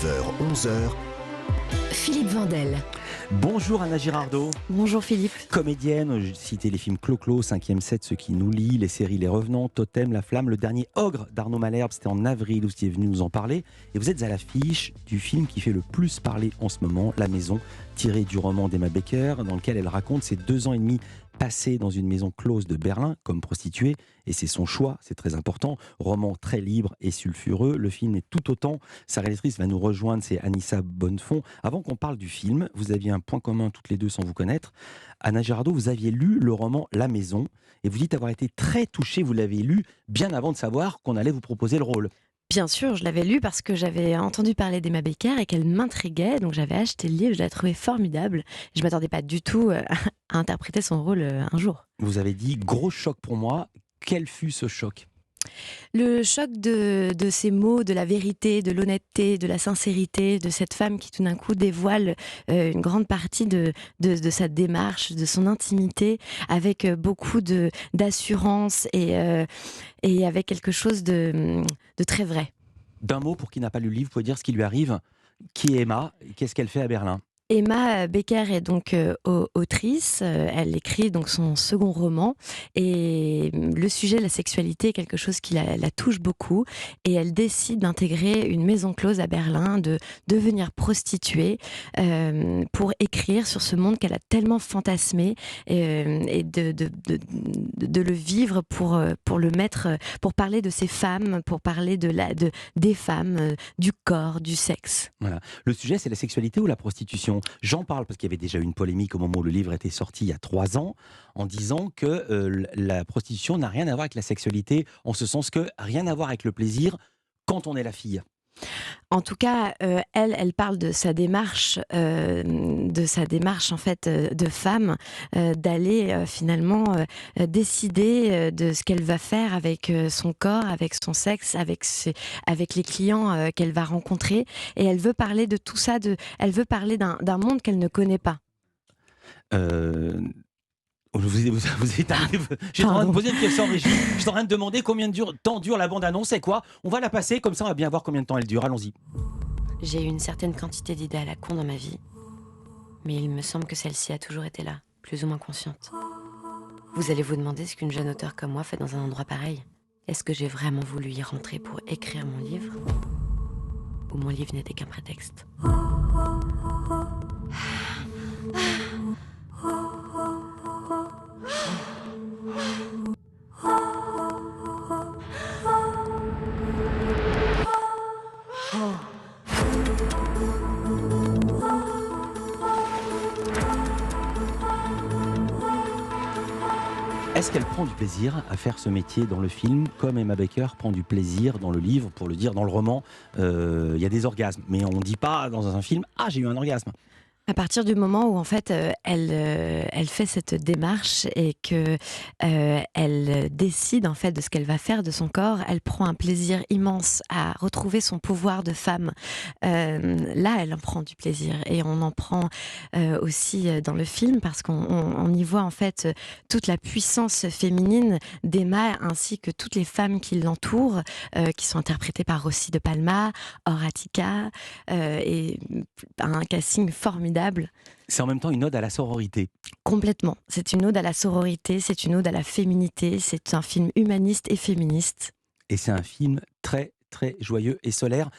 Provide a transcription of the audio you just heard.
9h-11h, Philippe Vandel. Bonjour Anna Girardot. Bonjour Philippe. Comédienne, je citais les films Clo-Clo, 5e set, Ce qui nous lie, les séries Les Revenants, Totem, La Flamme, le dernier Ogre d'Arnaud Malherbe, c'était en avril où vous êtes venu nous en parler. Et vous êtes à l'affiche du film qui fait le plus parler en ce moment, La Maison, tiré du roman d'Emma Becker, dans lequel elle raconte ses 2 ans et demi passés dans une maison close de Berlin comme prostituée, et c'est son choix, c'est très important. Roman très libre et sulfureux, le film est tout autant. Sa réalisatrice va nous rejoindre, c'est Anissa Bonnefond. Avant qu'on parle du film, vous aviez un point commun toutes les deux sans vous connaître. Anna Girardot, vous aviez lu le roman La Maison, et vous dites avoir été très touchée, vous l'avez lu bien avant de savoir qu'on allait vous proposer le rôle. Bien sûr, je l'avais lu parce que j'avais entendu parler d'Emma Becker et qu'elle m'intriguait, donc j'avais acheté le livre, je l'avais trouvé formidable. Je ne m'attendais pas du tout à interpréter son rôle un jour. Vous avez dit, gros choc pour moi. Quel fut ce choc ? Le choc de ces mots, de la vérité, de l'honnêteté, de la sincérité, de cette femme qui tout d'un coup dévoile une grande partie de sa démarche, de son intimité, avec beaucoup d'assurance et avec quelque chose de très vrai. D'un mot, pour qui n'a pas lu le livre, vous pouvez dire ce qui lui arrive. Qui est Emma ? Qu'est-ce qu'elle fait à Berlin ? Emma Becker est donc autrice, elle écrit donc son second roman et le sujet de la sexualité est quelque chose qui la touche beaucoup et elle décide d'intégrer une maison close à Berlin, de devenir prostituée pour écrire sur ce monde qu'elle a tellement fantasmé et de le vivre pour le mettre, pour parler de ces femmes, pour parler des femmes, du corps, du sexe. Voilà. Le sujet, c'est la sexualité ou la prostitution ? J'en parle parce qu'il y avait déjà eu une polémique au moment où le livre était sorti il y a 3 ans, en disant que la prostitution n'a rien à voir avec la sexualité, en ce sens que rien à voir avec le plaisir quand on est la fille. En tout cas, elle parle de sa démarche en fait de femme, d'aller finalement décider de ce qu'elle va faire avec son corps, avec son sexe, avec les clients qu'elle va rencontrer. Et elle veut parler de tout ça, elle veut parler d'un monde qu'elle ne connaît pas. Vous êtes arrivé. J'étais en train de poser une question en régie. Je suis en train de demander combien de temps dure la bande-annonce. C'est quoi ? On va la passer, comme ça on va bien voir combien de temps elle dure. Allons-y. J'ai eu une certaine quantité d'idées à la con dans ma vie, mais il me semble que celle-ci a toujours été là, plus ou moins consciente. Vous allez vous demander ce qu'une jeune auteure comme moi fait dans un endroit pareil. Est-ce que j'ai vraiment voulu y rentrer pour écrire mon livre ? Ou mon livre n'était qu'un prétexte ? Est-ce qu'elle prend du plaisir à faire ce métier dans le film, comme Emma Becker prend du plaisir dans le livre, pour le dire dans le roman, il y a des orgasmes, mais on ne dit pas dans un film « Ah, j'ai eu un orgasme ». À partir du moment où en fait elle fait cette démarche et que elle décide en fait de ce qu'elle va faire de son corps, elle prend un plaisir immense à retrouver son pouvoir de femme. Là, elle en prend du plaisir et on en prend aussi dans le film parce qu'on y voit en fait toute la puissance féminine d'Emma ainsi que toutes les femmes qui l'entourent, qui sont interprétées par Rossi de Palma, Horatica et un casting formidable. C'est en même temps une ode à la sororité. Complètement. C'est une ode à la sororité, c'est une ode à la féminité, c'est un film humaniste et féministe. Et c'est un film très, très joyeux et solaire.